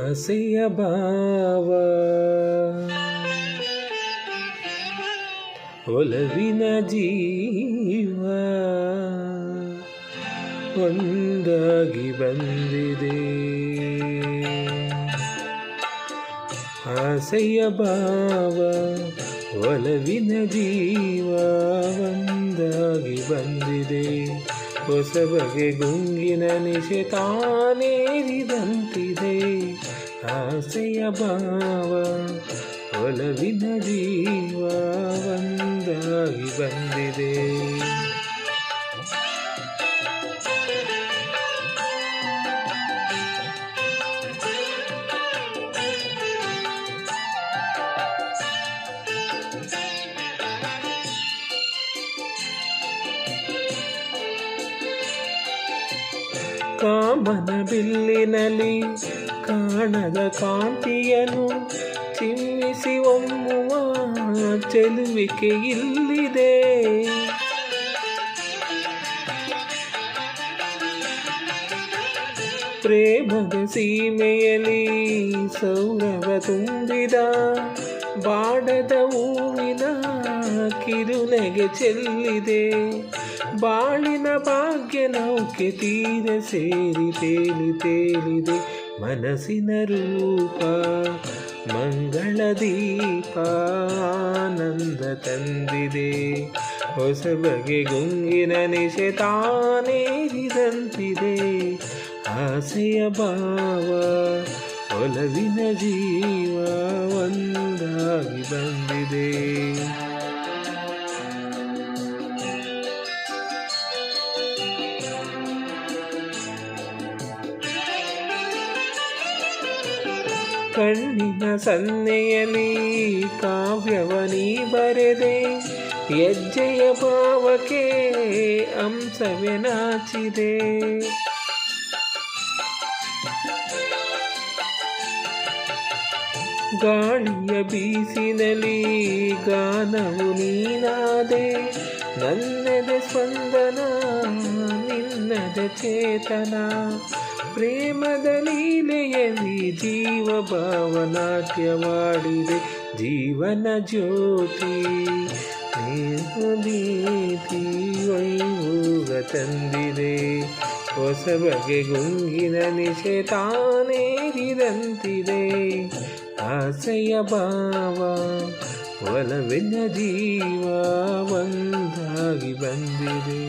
ಆಸೆಯ ಭಾವ ಒಲವಿನ ಜೀವ ಒಂದಾಗಿ ಬಂದಿದೆ. ಆಸೆಯ ಭಾವ ಒಲವಿನ ಜೀವ ಒಂದಾಗಿ ಬಂದಿದೆ. ಹೊಸ ಬಗೆ ಗುಂಗಿನ ನಿಶೆ ತಾನೇರಿದಂತಿದೆ. ಆಸೆಯ ಭಾವ ಒಲವಿನ ಜೀವ ಒಂದಾಗಿ ಬಂದಿದೆ. ಕಾಮನ ಬಿಲ್ಲಿನಲ್ಲಿ ಕಾಣದ ಕಾಂತಿಯನ್ನು ಚಿಮ್ಮಿಸಿ ಒಮ್ಮುವ ಚೆಲುವಿಕೆ ಇಲ್ಲಿದೆ. ಪ್ರೇಮದ ಸೀಮೆಯಲ್ಲಿ ಸೌರವ ತುಂಬಿದ ಬಾಡದ ಹೂವಿನ ಕಿರುನೆಗೆ ಚೆಲ್ಲಿದೆ. ಬಾಳಿನ ಭಾಗ್ಯ ನೌಕೆ ತೀರ ಸೇರಿ ತೇಲಿದೆ. ಮನಸ್ಸಿನ ರೂಪ ಮಂಗಳ ದೀಪ ಆನಂದ ತಂದಿದೆ. ಹೊಸ ಬಗೆ ಗುಂಗಿನ ನಿಶೆ ತಾನೇರಿದಂತಿದೆ. ಆಸೆಯ ಭಾವ ಒಲವಿನ ಜೀವ ಒಂದಾಗಿ ಬಂದಿದೆ. ಕಣ್ಣಿನ ಸನ್ನೆಯಲ್ಲಿ ಕಾವ್ಯವನಿ ಬರೆದೆ. ಹೆಜ್ಜೆಯ ಭಾವಕ್ಕೆ ಅಂಶವೇ ನಾಚಿದೆ. ಗಾಳಿಯ ಬೀಸಿನಲ್ಲಿ ಗಾನವು ನೀನಾದೆ. ನನ್ನದ ಸ್ಪಂದನ ನಿನ್ನದ ಚೇತನ. ಪ್ರೇಮದ ಲೀಲೆಯಲ್ಲಿ ಜೀವ ಭಾವನಾಟ್ಯವಾಡಿದೆ. ಜೀವನ ಜ್ಯೋತಿ ನೀತಿ ವೈಭೋಗ ತಂದಿದೆ. ಹೊಸ ಬಗೆ ಗುಂಗಿನ ನಿಶೆ ತಾನೇರಿದಂತಿದೆ. ಆಸೆಯ ಭಾವ ಒಲವಿನ ಜೀವ ಒಂದಾಗಿ ಬಂದಿದೆ.